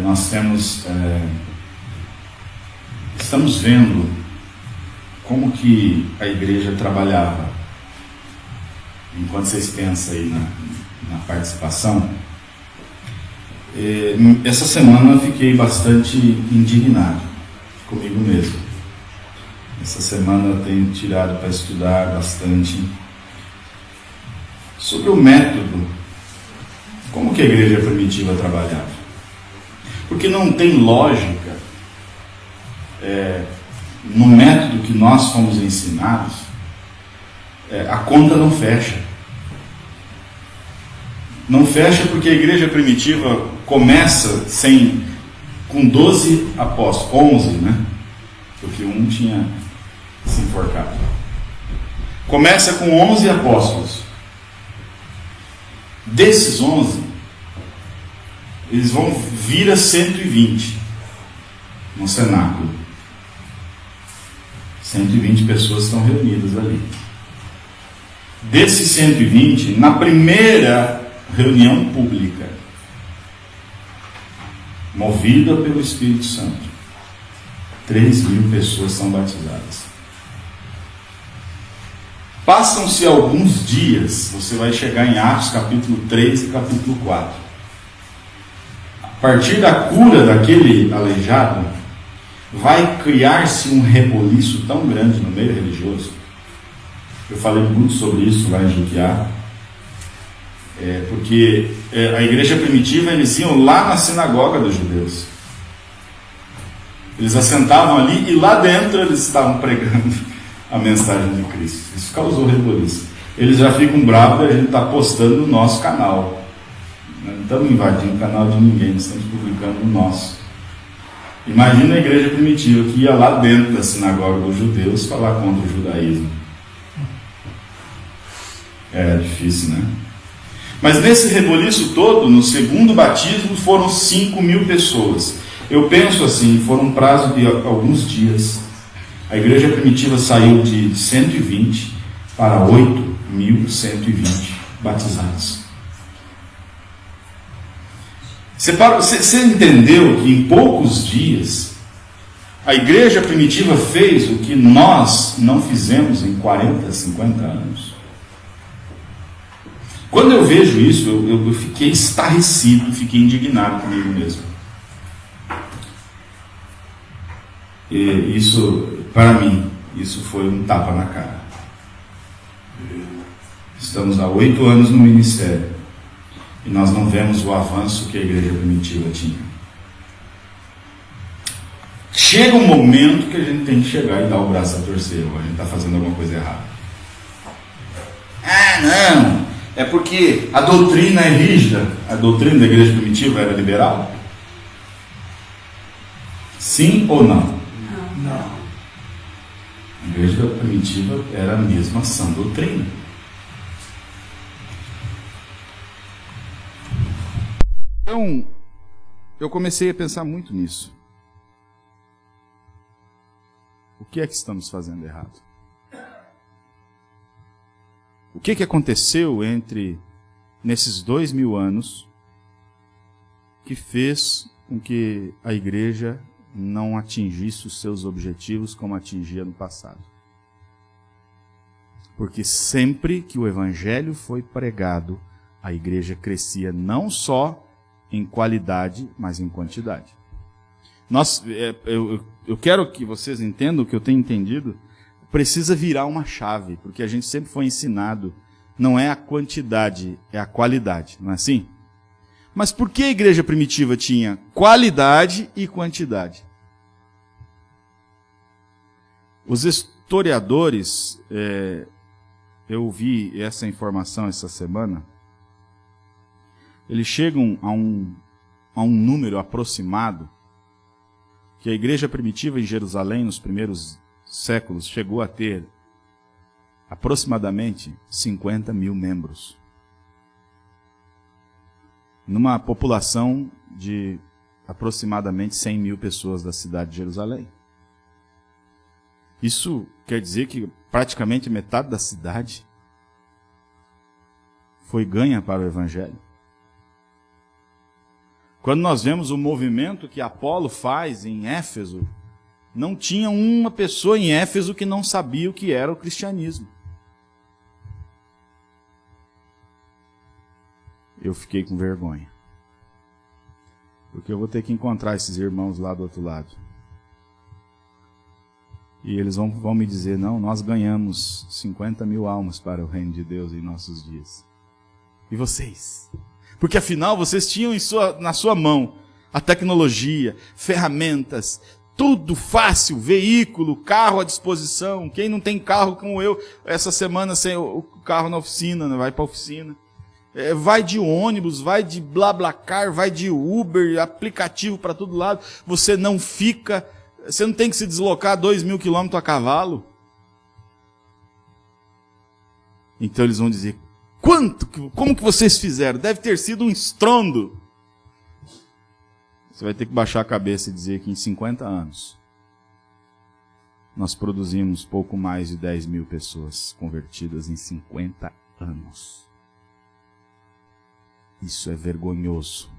nós estamos vendo como que a igreja trabalhava. Enquanto vocês pensam aí na participação, essa semana eu fiquei bastante indignado comigo mesmo. Essa semana eu tenho tirado para estudar bastante sobre o método, como que a igreja primitiva trabalhava. Porque não tem lógica no método que nós fomos ensinados, a conta não fecha. Não fecha porque a igreja primitiva começa com 12 apóstolos, 11, né? Porque um tinha se enforcado. Começa com 11 apóstolos. Desses 11, eles vão vir a 120 no cenáculo. 120 pessoas estão reunidas ali. Desses 120, na primeira reunião pública, movida pelo Espírito Santo, 3.000 pessoas são batizadas. Passam-se alguns dias, você vai chegar em Atos capítulo 3 e capítulo 4. A partir da cura daquele aleijado, vai criar-se um reboliço tão grande no meio religioso. Eu falei muito sobre isso lá em Juquiá, porque a igreja primitiva, eles iam lá na sinagoga dos judeus. Eles assentavam ali e lá dentro eles estavam pregando a mensagem de Cristo. Isso causou reboliço. Eles já ficam bravos e a gente está postando no nosso canal. Não estamos invadindo o canal de ninguém, nós estamos publicando o nosso. Imagina a igreja primitiva que ia lá dentro da sinagoga dos judeus falar contra o judaísmo. É difícil, né? Mas nesse reboliço todo, no segundo batismo, foram 5.000 pessoas. Eu penso assim, foram um prazo de alguns dias. A igreja primitiva saiu de 120 para 8.120 batizados. Você entendeu que em poucos dias a igreja primitiva fez o que nós não fizemos em 40, 50 anos? Quando eu vejo isso, eu fiquei estarrecido, fiquei indignado comigo mesmo. E isso, para mim, isso foi um tapa na cara. Estamos há 8 anos no ministério e nós não vemos o avanço que a igreja primitiva tinha. Chega um momento que a gente tem que chegar e dar o braço a torcer, ou a gente está fazendo alguma coisa errada. Ah, não! É porque a doutrina é rígida. A doutrina da igreja primitiva era liberal? Sim ou não? Não. A igreja primitiva era a mesma sã doutrina. Então, eu comecei a pensar muito nisso. O que é que estamos fazendo errado? O que aconteceu nesses 2.000 anos que fez com que a igreja não atingisse os seus objetivos como atingia no passado? Porque sempre que o evangelho foi pregado, a igreja crescia não só em qualidade, mas em quantidade. Eu quero que vocês entendam o que eu tenho entendido. Precisa virar uma chave, porque a gente sempre foi ensinado, não é a quantidade, é a qualidade, não é assim? Mas por que a igreja primitiva tinha qualidade e quantidade? Os historiadores, eu vi essa informação essa semana, eles chegam a um número aproximado, que a igreja primitiva em Jerusalém, nos primeiros séculos, chegou a ter aproximadamente 50.000 membros. Numa população de aproximadamente 100.000 pessoas da cidade de Jerusalém. Isso quer dizer que praticamente metade da cidade foi ganha para o evangelho. Quando nós vemos o movimento que Apolo faz em Éfeso, não tinha uma pessoa em Éfeso que não sabia o que era o cristianismo. Eu fiquei com vergonha. Porque eu vou ter que encontrar esses irmãos lá do outro lado. E eles vão me dizer, não, nós ganhamos 50 mil almas para o reino de Deus em nossos dias. E vocês? Porque afinal vocês tinham na sua mão a tecnologia, ferramentas, tudo fácil, veículo, carro à disposição. Quem não tem carro como eu, essa semana sem o carro na oficina, vai para a oficina. Vai de ônibus, vai de BlaBlaCar, vai de Uber, aplicativo para todo lado. Você não tem que se deslocar 2.000 quilômetros a cavalo. Então eles vão dizer, como que vocês fizeram? Deve ter sido um estrondo. Você vai ter que baixar a cabeça e dizer que em 50 anos nós produzimos pouco mais de 10 mil pessoas convertidas em 50 anos. Isso é vergonhoso.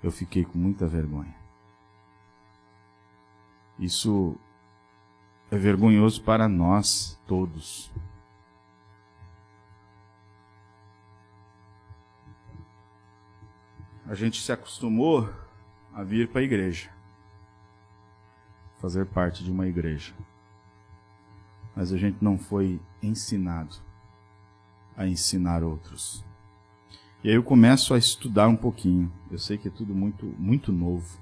Eu fiquei com muita vergonha. Isso é vergonhoso para nós todos. A gente se acostumou a vir para a igreja, fazer parte de uma igreja. Mas a gente não foi ensinado a ensinar outros. E aí eu começo a estudar um pouquinho. Eu sei que é tudo muito, muito novo.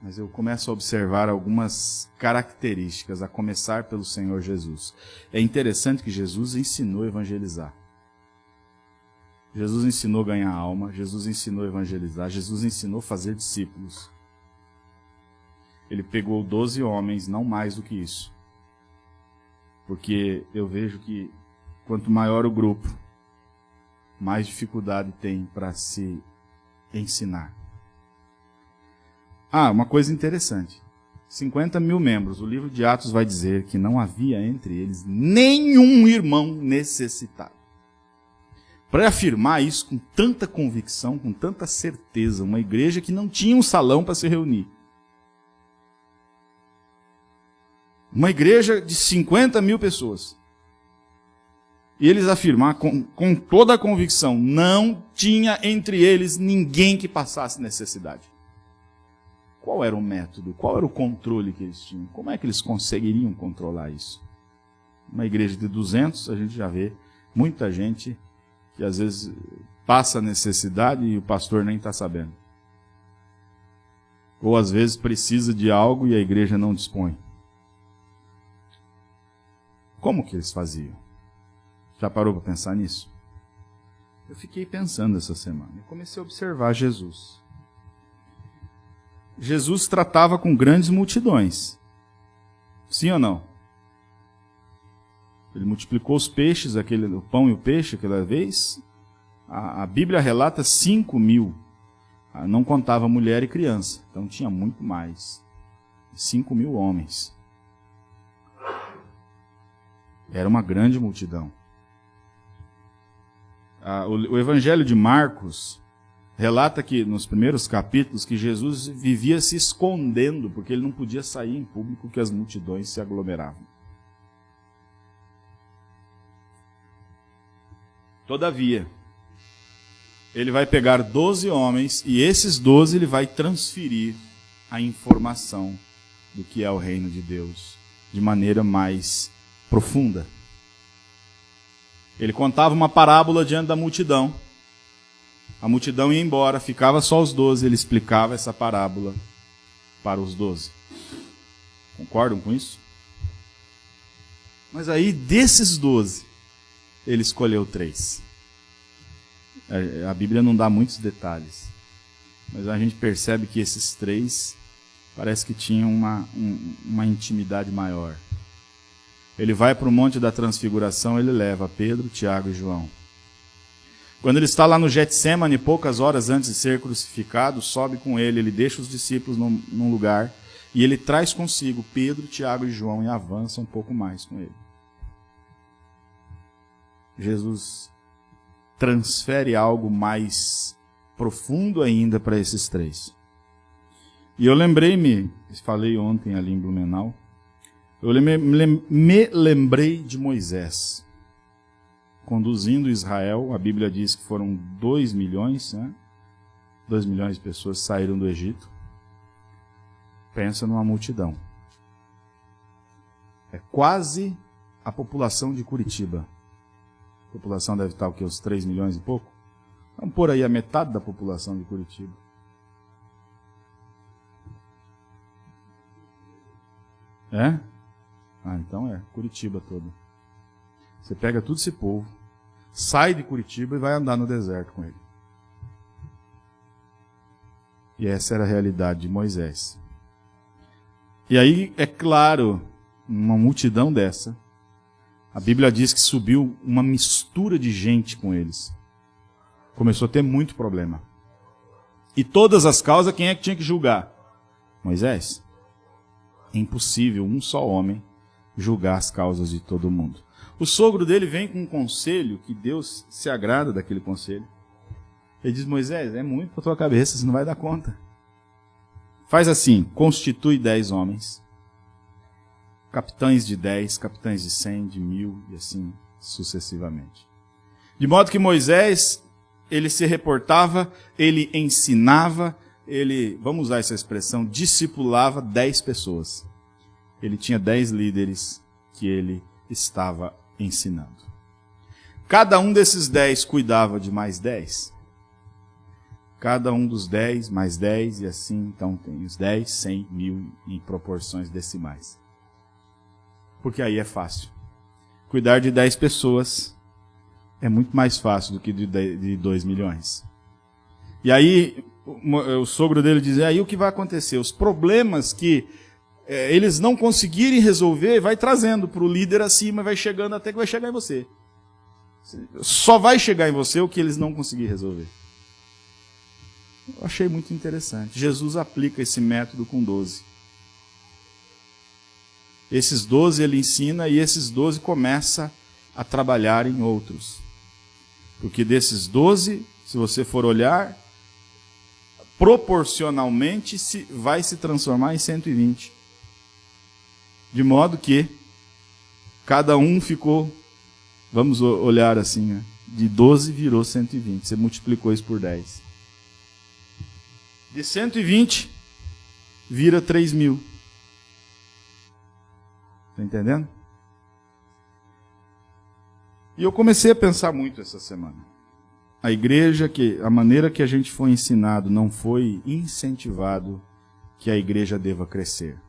Mas eu começo a observar algumas características, a começar pelo Senhor Jesus. É interessante que Jesus ensinou a evangelizar. Jesus ensinou a ganhar alma, Jesus ensinou a evangelizar, Jesus ensinou a fazer discípulos. Ele pegou 12 homens, não mais do que isso. Porque eu vejo que quanto maior o grupo, mais dificuldade tem para se ensinar. Uma coisa interessante. 50 mil membros. O livro de Atos vai dizer que não havia entre eles nenhum irmão necessitado. Para afirmar isso com tanta convicção, com tanta certeza, uma igreja que não tinha um salão para se reunir. Uma igreja de 50 mil pessoas. E eles afirmar com toda a convicção, não tinha entre eles ninguém que passasse necessidade. Qual era o método? Qual era o controle que eles tinham? Como é que eles conseguiriam controlar isso? Uma igreja de 200, a gente já vê muita gente que às vezes passa necessidade e o pastor nem está sabendo. Ou às vezes precisa de algo e a igreja não dispõe. Como que eles faziam? Já parou para pensar nisso? Eu fiquei pensando essa semana. Eu comecei a observar Jesus. Jesus tratava com grandes multidões. Sim ou não? Ele multiplicou os peixes, o pão e o peixe aquela vez. A Bíblia relata 5.000. Não contava mulher e criança. Então tinha muito mais. 5.000 homens. Era uma grande multidão. O Evangelho de Marcos relata que, nos primeiros capítulos, que Jesus vivia se escondendo, porque ele não podia sair em público, que as multidões se aglomeravam. Todavia, ele vai pegar 12 homens, e esses 12 ele vai transferir a informação do que é o reino de Deus, de maneira mais profunda. Ele contava uma parábola diante da multidão. A multidão ia embora, ficava só os 12, ele explicava essa parábola para os 12. Concordam com isso? Mas aí, desses 12, ele escolheu 3. A Bíblia não dá muitos detalhes, mas a gente percebe que esses 3 parece que tinham uma intimidade maior. Ele vai para o Monte da Transfiguração, ele leva Pedro, Tiago e João. Quando ele está lá no Getsêmani, poucas horas antes de ser crucificado, sobe com ele deixa os discípulos num lugar, e ele traz consigo Pedro, Tiago e João e avança um pouco mais com ele. Jesus transfere algo mais profundo ainda para esses três. E eu falei ontem ali em Blumenau, me lembrei de Moisés, conduzindo Israel. A Bíblia diz que foram 2 milhões, né? 2 milhões de pessoas saíram do Egito. Pensa numa multidão. É quase a população de Curitiba. A população deve estar o quê? Uns 3 milhões e pouco? Vamos pôr aí a metade da população de Curitiba. É? Então Curitiba toda. Você pega todo esse povo, sai de Curitiba e vai andar no deserto com ele. E essa era a realidade de Moisés. E aí, é claro, uma multidão dessa, a Bíblia diz que subiu uma mistura de gente com eles. Começou a ter muito problema. E todas as causas, quem é que tinha que julgar? Moisés. É impossível um só homem julgar as causas de todo mundo. O sogro dele vem com um conselho que Deus se agrada daquele conselho. Ele diz: Moisés, é muito para tua cabeça, você não vai dar conta. Faz assim, constitui 10 homens, capitães de 10, capitães de 100, de 1000 e assim sucessivamente. De modo que Moisés, ele se reportava, ele ensinava, ele, vamos usar essa expressão, discipulava 10 pessoas. Ele tinha 10 líderes que ele estava ensinando. Cada um desses 10 cuidava de mais 10. Cada um dos 10, mais 10, e assim, então tem os 10, 100, 1000 em proporções decimais. Porque aí é fácil. Cuidar de 10 pessoas é muito mais fácil do que de 2 milhões. E aí, o sogro dele diz: aí o que vai acontecer? Os problemas que eles não conseguirem resolver, vai trazendo para o líder acima, vai chegando até que vai chegar em você. Só vai chegar em você o que eles não conseguirem resolver. Eu achei muito interessante. Jesus aplica esse método com 12. Esses 12 ele ensina e esses 12 começa a trabalhar em outros. Porque desses 12, se você for olhar, proporcionalmente vai se transformar em 120. De modo que cada um ficou, vamos olhar assim, né? De 12 virou 120. Você multiplicou isso por 10. De 120, vira 3.000. Está entendendo? E eu comecei a pensar muito essa semana. A igreja, a maneira que a gente foi ensinado, não foi incentivado que a igreja deva crescer.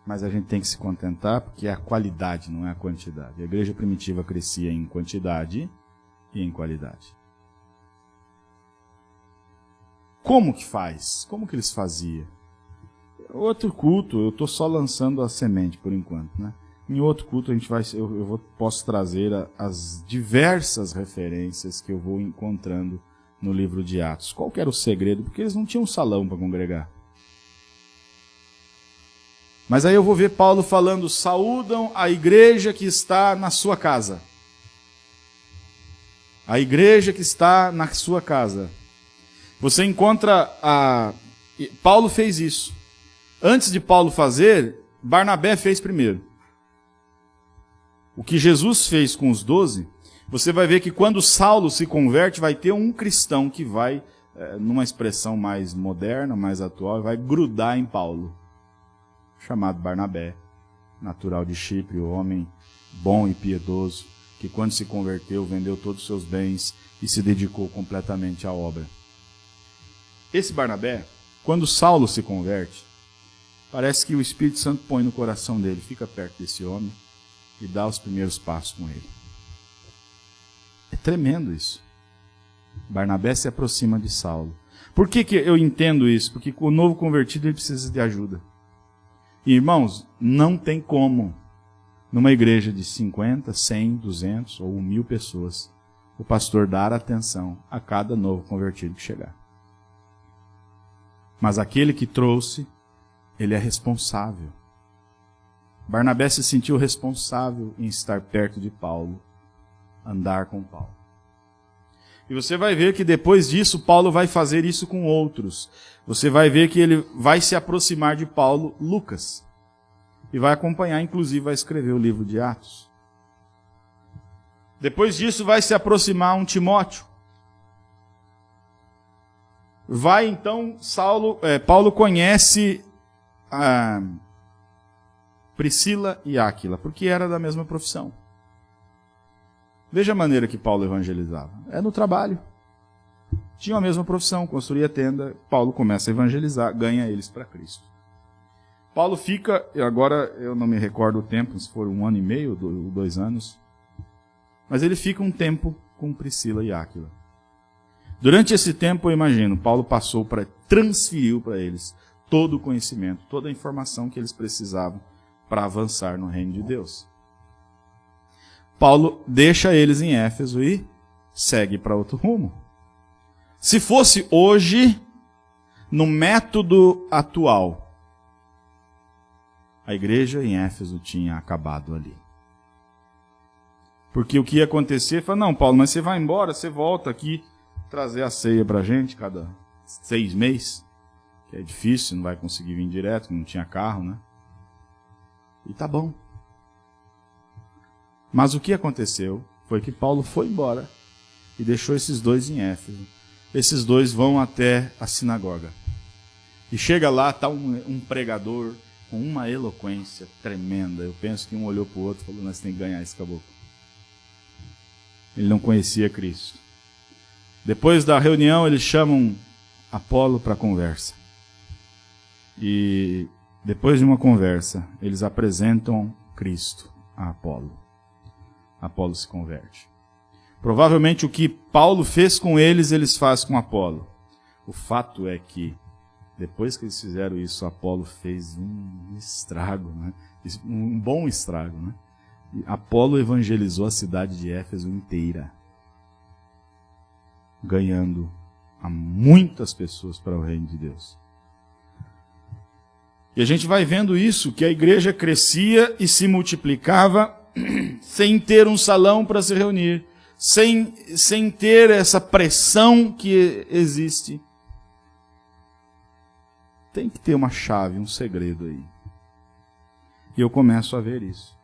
Mas a gente tem que se contentar, porque é a qualidade, não é a quantidade. A igreja primitiva crescia em quantidade e em qualidade. Como que faz? Como que eles faziam? Outro culto, eu estou só lançando a semente por enquanto, né? Em outro culto posso trazer as diversas referências que eu vou encontrando no livro de Atos. Qual que era o segredo? Porque eles não tinham um salão para congregar. Mas aí eu vou ver Paulo falando: saúdam a igreja que está na sua casa. A igreja que está na sua casa. Você encontra Paulo fez isso. Antes de Paulo fazer, Barnabé fez primeiro. O que Jesus fez com os 12, você vai ver que quando Saulo se converte, vai ter um cristão que vai, numa expressão mais moderna, mais atual, vai grudar em Paulo, chamado Barnabé, natural de Chipre, o homem bom e piedoso, que quando se converteu, vendeu todos os seus bens e se dedicou completamente à obra. Esse Barnabé, quando Saulo se converte, parece que o Espírito Santo põe no coração dele, fica perto desse homem e dá os primeiros passos com ele. É tremendo isso. Barnabé se aproxima de Saulo. Por que eu entendo isso? Porque o novo convertido ele precisa de ajuda. E, irmãos, não tem como, numa igreja de 50, 100, 200 ou 1000 pessoas, o pastor dar atenção a cada novo convertido que chegar. Mas aquele que trouxe, ele é responsável. Barnabé se sentiu responsável em estar perto de Paulo, andar com Paulo. E você vai ver que depois disso, Paulo vai fazer isso com outros. Você vai ver que ele vai se aproximar de Paulo, Lucas. E vai acompanhar, inclusive vai escrever o livro de Atos. Depois disso vai se aproximar um Timóteo. Vai então, Paulo conhece a Priscila e Áquila, porque era da mesma profissão. Veja a maneira que Paulo evangelizava. É no trabalho. Tinham a mesma profissão, construía tenda. Paulo começa a evangelizar, ganha eles para Cristo. Paulo fica, agora eu não me recordo o tempo, se for 1 ano e meio ou 2 anos, mas ele fica um tempo com Priscila e Áquila. Durante esse tempo, eu imagino, Paulo transferiu para eles todo o conhecimento, toda a informação que eles precisavam para avançar no reino de Deus. Paulo deixa eles em Éfeso e segue para outro rumo. Se fosse hoje, no método atual, a igreja em Éfeso tinha acabado ali. Porque o que ia acontecer, fala, não, Paulo, mas você vai embora, você volta aqui trazer a ceia para a gente cada 6 meses, que é difícil, não vai conseguir vir direto, não tinha carro, né? E tá bom. Mas o que aconteceu foi que Paulo foi embora e deixou esses 2 em Éfeso. Esses 2 vão até a sinagoga. E chega lá, está um pregador com uma eloquência tremenda. Eu penso que um olhou para o outro e falou, nós temos que ganhar esse caboclo. Ele não conhecia Cristo. Depois da reunião, eles chamam Apolo para conversa. E depois de uma conversa, eles apresentam Cristo a Apolo. Apolo se converte. Provavelmente o que Paulo fez com eles fazem com Apolo. O fato é que, depois que eles fizeram isso, Apolo fez um estrago, né? Um bom estrago. Né? E Apolo evangelizou a cidade de Éfeso inteira, ganhando a muitas pessoas para o reino de Deus. E a gente vai vendo isso, que a igreja crescia e se multiplicava sem ter um salão para se reunir, sem ter essa pressão que existe. Tem que ter uma chave, um segredo aí. E eu começo a ver isso.